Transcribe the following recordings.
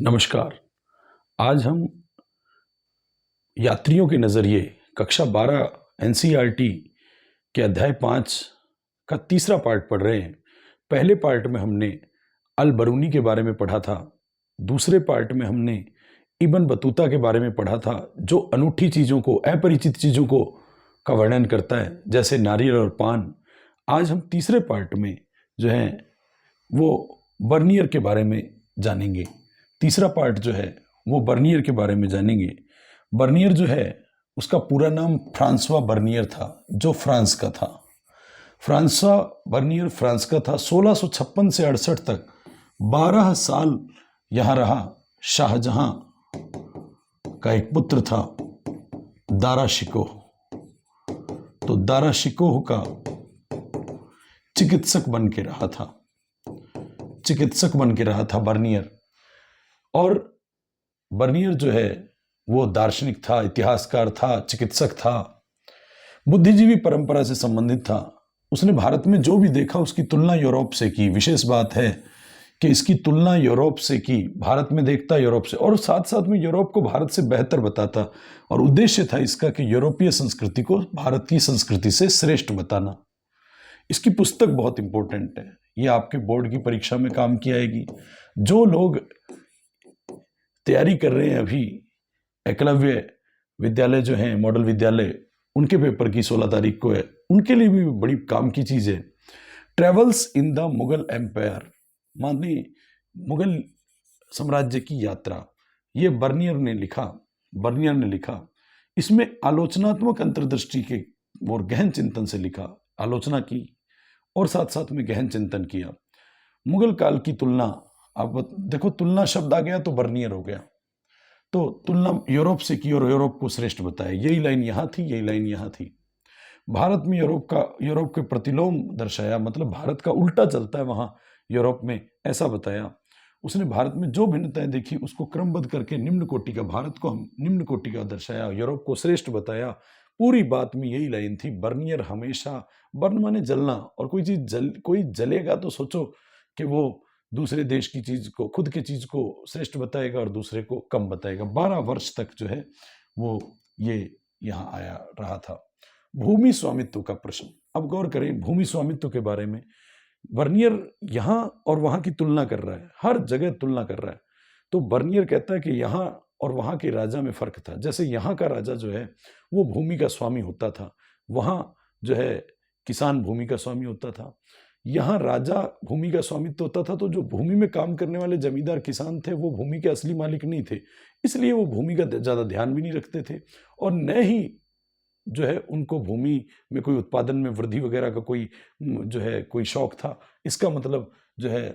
नमस्कार। आज हम यात्रियों के नज़रिए कक्षा 12 एनसीईआरटी के अध्याय 5 का तीसरा पार्ट पढ़ रहे हैं। पहले पार्ट में हमने अल बरूनी के बारे में पढ़ा था। दूसरे पार्ट में हमने इब्न बतूता के बारे में पढ़ा था, जो अनूठी चीज़ों को, अपरिचित चीज़ों को का वर्णन करता है, जैसे नारियल और पान। आज हम तीसरे पार्ट में जो है वो बर्नियर के बारे में जानेंगे। तीसरा पार्ट जो है वो बर्नियर के बारे में जानेंगे। बर्नियर जो है उसका पूरा नाम फ्रांसवा बर्नियर था, जो फ्रांस का था। फ्रांसवा बर्नियर फ्रांस का था। 1656 से 68 तक 12 साल यहाँ रहा। शाहजहां का एक पुत्र था, दारा शिकोह। तो दारा शिकोह का चिकित्सक बन के रहा था बर्नियर। और बर्नियर जो है वो दार्शनिक था, इतिहासकार था, चिकित्सक था, बुद्धिजीवी परंपरा से संबंधित था। उसने भारत में जो भी देखा उसकी तुलना यूरोप से की। विशेष बात है कि इसकी तुलना यूरोप से की। भारत में देखता यूरोप से, और साथ साथ में यूरोप को भारत से बेहतर बताता। और उद्देश्य था इसका कि यूरोपीय संस्कृति को भारत की संस्कृति से श्रेष्ठ बताना। इसकी पुस्तक बहुत इंपॉर्टेंट है, ये आपके बोर्ड की परीक्षा में काम की आएगी। जो लोग तैयारी कर रहे हैं अभी, एकलव्य विद्यालय जो है, मॉडल विद्यालय, उनके पेपर की 16 तारीख को है, उनके लिए भी बड़ी काम की चीज़ है। Travels in the Mughal empire, माने मुगल साम्राज्य की यात्रा, ये बर्नियर ने लिखा। इसमें आलोचनात्मक अंतर्दृष्टि के और गहन चिंतन से लिखा, आलोचना की और साथ साथ में गहन चिंतन किया। मुगल काल की तुलना, आप देखो तुलना शब्द आ गया तो बर्नियर हो गया। तो तुलना यूरोप से की और यूरोप को श्रेष्ठ बताया। यही लाइन यहाँ थी, यही लाइन यहाँ थी। भारत में यूरोप के प्रतिलोम दर्शाया, मतलब भारत का उल्टा चलता है वहाँ यूरोप में, ऐसा बताया। उसने भारत में जो भिन्नताएं देखी उसको क्रमबद्ध करके निम्न कोटि का, भारत को हम निम्न कोटि का दर्शाया, यूरोप को श्रेष्ठ बताया। पूरी बात में यही लाइन थी। बर्नियर हमेशा, बर्न माने जलना, और कोई जलेगा तो सोचो कि वो दूसरे देश की चीज को, खुद की चीज को श्रेष्ठ बताएगा और दूसरे को कम बताएगा। 12 वर्ष तक जो है वो ये यहाँ आया रहा था। भूमि स्वामित्व का प्रश्न, अब गौर करें भूमि स्वामित्व के बारे में। बर्नियर यहाँ और वहाँ की तुलना कर रहा है, हर जगह तुलना कर रहा है। तो बर्नियर कहता है कि यहाँ और वहाँ के राजा में फर्क था। जैसे यहाँ का राजा जो है वो भूमि का स्वामी होता था, वहाँ जो है किसान भूमि का स्वामी होता था। यहाँ राजा भूमि का स्वामित्व होता था, तो जो भूमि में काम करने वाले जमींदार किसान थे वो भूमि के असली मालिक नहीं थे, इसलिए वो भूमि का ज़्यादा ध्यान भी नहीं रखते थे। और न ही जो है उनको भूमि में कोई उत्पादन में वृद्धि वगैरह का कोई जो है कोई शौक था। इसका मतलब जो है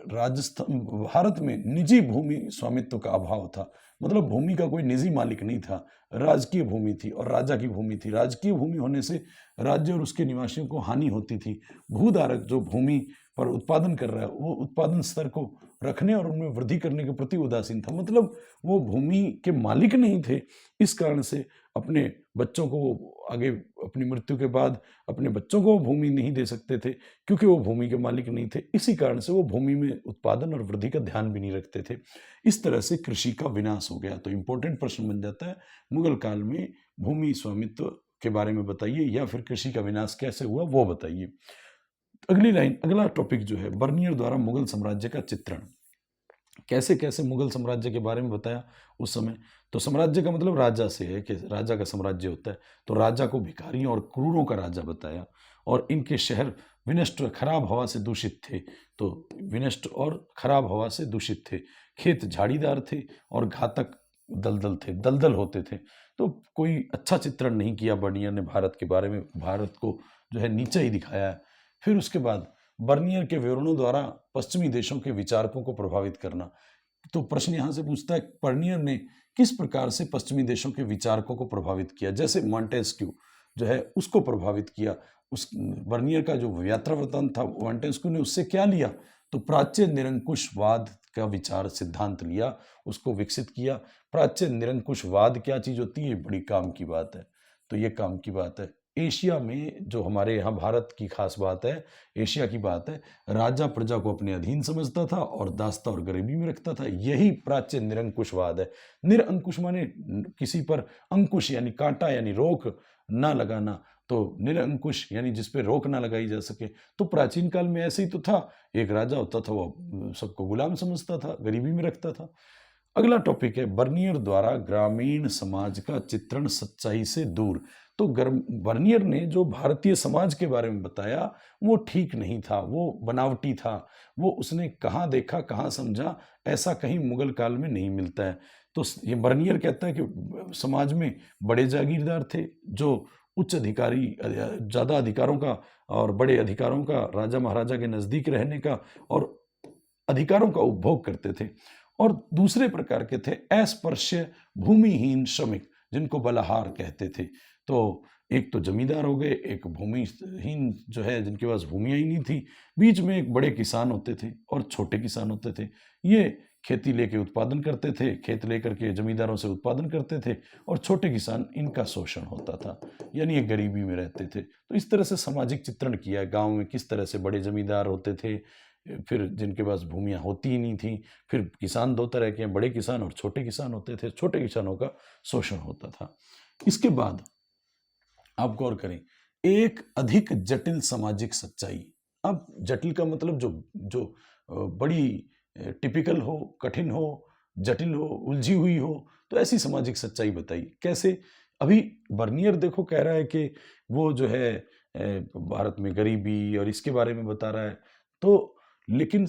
राजस्थान, भारत में निजी भूमि स्वामित्व का अभाव था। मतलब भूमि का कोई निजी मालिक नहीं था, राजकीय भूमि थी और राजा की भूमि थी। राजकीय भूमि होने से राज्य और उसके निवासियों को हानि होती थी। भूधारक जो भूमि पर उत्पादन कर रहा है वो उत्पादन स्तर को रखने और उनमें वृद्धि करने के प्रति उदासीन था। मतलब वो भूमि के मालिक नहीं थे। इस कारण से अपने बच्चों को आगे, अपनी मृत्यु के बाद अपने बच्चों को भूमि नहीं दे सकते थे, क्योंकि वो भूमि के मालिक नहीं थे। इसी कारण से वो भूमि में उत्पादन और वृद्धि का ध्यान भी नहीं रखते थे। इस तरह से कृषि का विनाश हो गया। तो इंपॉर्टेंट प्रश्न बन जाता है, मुगल काल में भूमि स्वामित्व के बारे में बताइए, या फिर कृषि का विनाश कैसे हुआ वो बताइए। अगली लाइन, अगला टॉपिक जो है, बर्नियर द्वारा मुगल साम्राज्य का चित्रण। कैसे कैसे मुगल साम्राज्य के बारे में बताया उस समय। तो साम्राज्य का मतलब राजा से है, कि राजा का साम्राज्य होता है। तो राजा को भिखारियों और क्रूरों का राजा बताया, और इनके शहर विनष्ट, खराब हवा से दूषित थे। तो विनष्ट और खराब हवा से दूषित थे। खेत झाड़ीदार थे और घातक दलदल होते थे। तो कोई अच्छा चित्रण नहीं किया बर्नियर ने भारत के बारे में, भारत को जो है नीचा ही दिखाया है। फिर उसके बाद बर्नियर के विवरणों द्वारा पश्चिमी देशों के विचारकों को प्रभावित करना। तो प्रश्न यहाँ से पूछता है, बर्नियर ने किस प्रकार से पश्चिमी देशों के विचारकों को प्रभावित किया। जैसे मॉन्टेस्क्यू जो है उसको प्रभावित किया। उस बर्नियर का जो यात्रा वृत्तांत था, मॉन्टेस्क्यू ने उससे क्या लिया, तो प्राच्य निरंकुशवाद का विचार सिद्धांत लिया, उसको विकसित किया। प्राच्य निरंकुशवाद क्या चीज होती है, बड़ी काम की बात है। तो ये काम की बात है। एशिया में जो हमारे यहाँ भारत की खास बात है, एशिया की बात है, राजा प्रजा को अपने अधीन समझता था और दासता और गरीबी में रखता था। यही प्राचीन निरंकुशवाद है। निरंकुश माने किसी पर अंकुश यानी कांटा यानी रोक ना लगाना, तो निरंकुश यानी जिस पे रोक ना लगाई जा सके। तो प्राचीन काल में ऐसे ही तो था, एक राजा होता था, वो सबको गुलाम समझता था, गरीबी में रखता था। अगला टॉपिक है बर्नियर द्वारा ग्रामीण समाज का चित्रण सच्चाई से दूर। तो बर्नियर ने जो भारतीय समाज के बारे में बताया वो ठीक नहीं था, वो बनावटी था। वो उसने कहाँ देखा कहाँ समझा, ऐसा कहीं मुगल काल में नहीं मिलता है। तो ये बर्नियर कहता है कि समाज में बड़े जागीरदार थे जो उच्च अधिकारी, ज़्यादा अधिकारों का और बड़े अधिकारों का, राजा महाराजा के नज़दीक रहने का और अधिकारों का उपभोग करते थे। और दूसरे प्रकार के थे अस्पृश्य भूमिहीन श्रमिक, जिनको बलाहार कहते थे। तो एक तो जमींदार हो गए, एक भूमिहीन जो है जिनके पास भूमियाँ ही नहीं थी, बीच में एक बड़े किसान होते थे और छोटे किसान होते थे। ये खेती लेके उत्पादन करते थे, खेत लेकर के जमींदारों से उत्पादन करते थे और छोटे किसान, इनका शोषण होता था, यानी ये गरीबी में रहते थे। तो इस तरह से सामाजिक चित्रण किया है गाँव में, किस तरह से बड़े जमींदार होते थे, फिर जिनके पास भूमियाँ होती ही नहीं थी, फिर किसान दो तरह के हैं, बड़े किसान और छोटे किसान होते थे, छोटे किसानों का शोषण होता था। इसके बाद आप गौर करें, एक अधिक जटिल सामाजिक सच्चाई। अब जटिल का मतलब जो जो बड़ी टिपिकल हो, कठिन हो, जटिल हो, उलझी हुई हो, तो ऐसी सामाजिक सच्चाई बताई कैसे। अभी बर्नियर देखो कह रहा है कि वो जो है भारत में गरीबी और इसके बारे में बता रहा है, तो लेकिन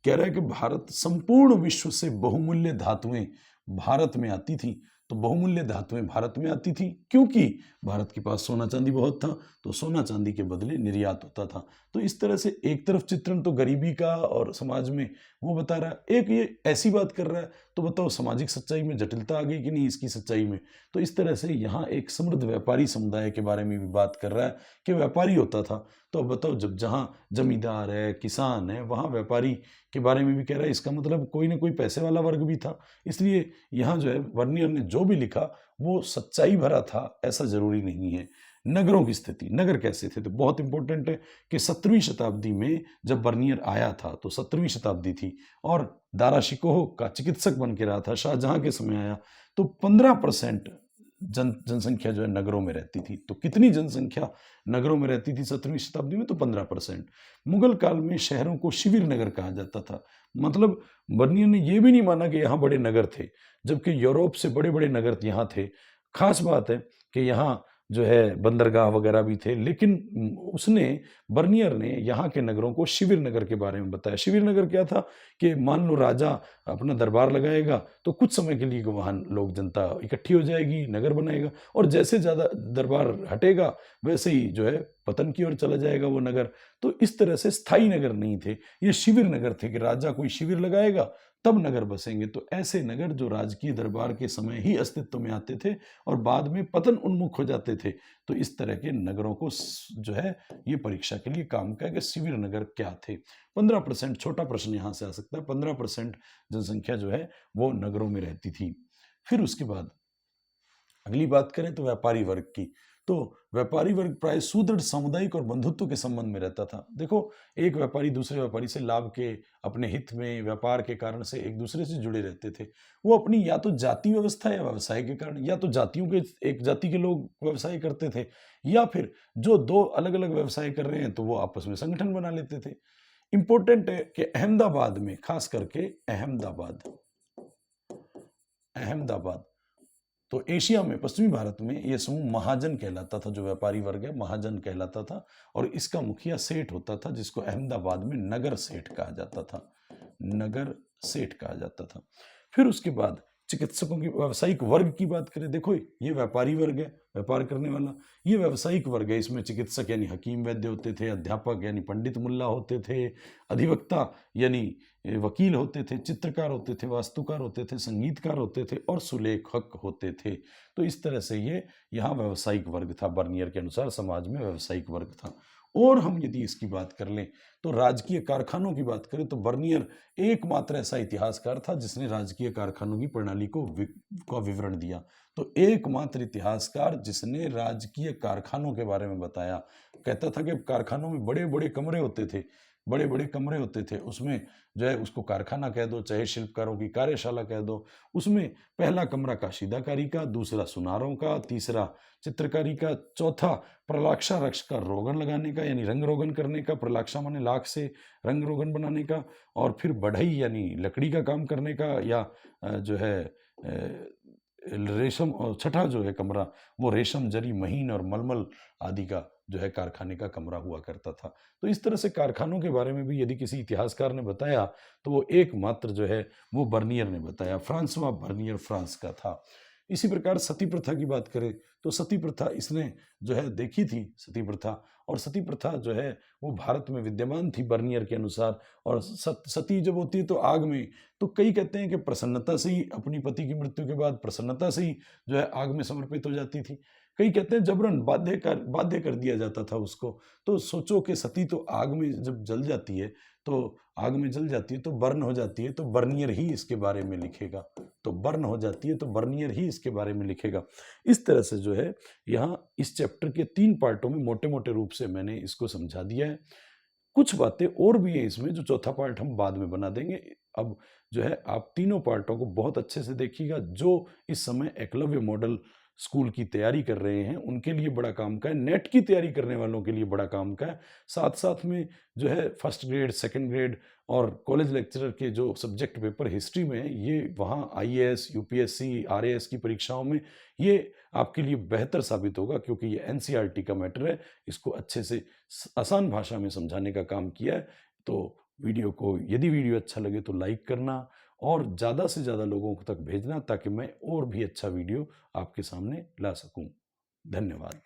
कह रहा है कि भारत संपूर्ण विश्व से बहुमूल्य धातुएं भारत में आती थी। तो बहुमूल्य धातुएं भारत में आती थी क्योंकि भारत के पास सोना चांदी बहुत था, तो सोना चांदी के बदले निर्यात होता था। तो इस तरह से एक तरफ चित्रण तो गरीबी का और समाज में वो बता रहा है, एक ये ऐसी बात कर रहा है। तो बताओ सामाजिक सच्चाई में जटिलता आ गई कि नहीं इसकी सच्चाई में। तो इस तरह से यहाँ एक समृद्ध व्यापारी समुदाय के बारे में भी बात कर रहा है कि व्यापारी होता था। तो अब बताओ, जब जहाँ जमींदार है, किसान है, वहाँ व्यापारी के बारे में भी कह रहा है, इसका मतलब कोई ना कोई पैसे वाला वर्ग भी था। इसलिए यहाँ जो है वर्नियर ने जो भी लिखा वो सच्चाई भरा था, ऐसा जरूरी नहीं है। नगरों की स्थिति, नगर कैसे थे, तो बहुत इंपॉर्टेंट है कि 17वीं शताब्दी में जब बर्नियर आया था तो 17वीं शताब्दी थी और दारा शिकोह का चिकित्सक बन के रहा था, शाहजहां के समय आया। तो 15% जनसंख्या जो है नगरों में रहती थी। तो कितनी जनसंख्या नगरों में रहती थी 17वीं शताब्दी में, तो 15%। मुगल काल में शहरों को शिविर नगर कहा जाता था। मतलब बर्नियर ने यह भी नहीं माना कि यहाँ बड़े नगर थे, जबकि यूरोप से बड़े बड़े नगर यहाँ थे। खास बात है कि यहाँ जो है बंदरगाह वगैरह भी थे, लेकिन उसने, बर्नियर ने यहाँ के नगरों को शिविर नगर के बारे में बताया। शिविर नगर क्या था कि मान लो राजा अपना दरबार लगाएगा तो कुछ समय के लिए वहाँ लोग, जनता इकट्ठी हो जाएगी, नगर बनाएगा, और जैसे ज़्यादा दरबार हटेगा वैसे ही जो है पतन की ओर चला जाएगा वो नगर। तो इस तरह से स्थायी नगर नहीं थे, ये शिविर नगर थे कि राजा कोई शिविर लगाएगा तब नगर बसेंगे। तो ऐसे नगर जो राजकीय दरबार के समय ही अस्तित्व में आते थे और बाद में पतन उन्मुख हो जाते थे। तो इस तरह के नगरों को जो है ये परीक्षा के लिए काम का है कि शिविर नगर क्या थे। 15%, छोटा प्रश्न यहाँ से आ सकता है, 15% जनसंख्या जो है वो नगरों में रहती थी। फिर उसके बाद अगली बात करें तो व्यापारी वर्ग की। तो व्यापारी वर्ग प्राय सुदृढ़ सामुदायिक और बंधुत्व के संबंध में रहता था। देखो, एक व्यापारी दूसरे व्यापारी से लाभ के, अपने हित में, व्यापार के कारण से एक दूसरे से जुड़े रहते थे। वो अपनी या तो जाति व्यवस्था या व्यवसाय के कारण, या तो जातियों के, एक जाति के लोग व्यवसाय करते थे, या फिर जो दो अलग अलग व्यवसाय कर रहे हैं तो वो आपस में संगठन बना लेते थे। इंपॉर्टेंट है कि अहमदाबाद में, खास करके अहमदाबाद, अहमदाबाद तो एशिया में, पश्चिमी भारत में यह समूह महाजन कहलाता था। जो व्यापारी वर्ग है महाजन कहलाता था, और इसका मुखिया सेठ होता था, जिसको अहमदाबाद में नगर सेठ कहा जाता था, नगर सेठ कहा जाता था। फिर उसके बाद चिकित्सकों की व्यावसायिक वर्ग की बात करें, देखो ये व्यापारी वर्ग है, व्यापार करने वाला, ये व्यावसायिक वर्ग है। इसमें चिकित्सक यानी हकीम वैद्य होते थे, अध्यापक यानी पंडित मुल्ला होते थे, अधिवक्ता यानी वकील होते थे, चित्रकार होते थे, वास्तुकार होते थे, संगीतकार होते थे और सुलेखक होते थे। तो इस तरह से ये यहाँ व्यावसायिक वर्ग था। बर्नियर के अनुसार समाज में व्यावसायिक वर्ग था। और हम यदि इसकी बात कर लें तो राजकीय कारखानों की बात करें तो बर्नियर एकमात्र ऐसा इतिहासकार था जिसने राजकीय कारखानों की प्रणाली का विवरण दिया। तो एकमात्र इतिहासकार जिसने राजकीय कारखानों के बारे में बताया। कहता था कि कारखानों में बड़े बड़े कमरे होते थे, बड़े बड़े कमरे होते थे, उसमें जो है उसको कारखाना कह दो चाहे शिल्पकारों की कार्यशाला कह दो। उसमें पहला कमरा काशीदाकारी का, दूसरा सुनारों का, तीसरा चित्रकारी का, चौथा प्रलाक्षा रक्ष का रोगन लगाने का यानी रंग रोगन करने का, प्रलाक्षा माने लाख से रंग रोगन बनाने का, और फिर बढ़ई यानी लकड़ी का काम करने का, या जो है रेशम, और छठा जो है कमरा वो रेशम जरी महीन और मलमल आदि का जो है कारखाने का कमरा हुआ करता था। तो इस तरह से कारखानों के बारे में भी यदि किसी इतिहासकार ने बताया तो वो एकमात्र जो है वो बर्नियर ने बताया। फ्रांसवा बर्नियर फ्रांस का था। इसी प्रकार सती प्रथा की बात करें तो सती प्रथा इसने जो है देखी थी सती प्रथा, और सती प्रथा जो है वो भारत में विद्यमान थी बर्नियर के अनुसार। और सती जब होती है तो आग में, तो कई कहते हैं कि प्रसन्नता से ही, अपनी पति की मृत्यु के बाद प्रसन्नता से ही जो है आग में समर्पित हो जाती थी। कई कहते हैं जबरन बाध्य कर दिया जाता था उसको। तो सोचो कि सती तो आग में जब जल जाती है, तो आग में जल जाती है तो बर्न हो जाती है, तो बर्नियर ही इसके बारे में लिखेगा। तो बर्न हो जाती है तो बर्नियर ही इसके बारे में लिखेगा। इस तरह से जो है यहाँ इस चैप्टर के 3 पार्टों में मोटे मोटे रूप से मैंने इसको समझा दिया है। कुछ बातें और भी हैं इसमें जो चौथा पार्ट हम बाद में बना देंगे। अब जो है आप तीनों पार्टों को बहुत अच्छे से देखिएगा। जो इस समय एकलव्य मॉडल स्कूल की तैयारी कर रहे हैं उनके लिए बड़ा काम का है, नेट की तैयारी करने वालों के लिए बड़ा काम का है। साथ साथ में जो है फर्स्ट ग्रेड, सेकंड ग्रेड और कॉलेज लेक्चरर के जो सब्जेक्ट पेपर हिस्ट्री में है, ये वहाँ आईएएस, यूपीएससी, आरएएस की परीक्षाओं में ये आपके लिए बेहतर साबित होगा, क्योंकि ये एनसीईआरटी का मैटर है। इसको अच्छे से आसान भाषा में समझाने का काम किया है। तो वीडियो को, यदि वीडियो अच्छा लगे तो लाइक करना और ज़्यादा से ज़्यादा लोगों तक भेजना, ताकि मैं और भी अच्छा वीडियो आपके सामने ला सकूं। धन्यवाद।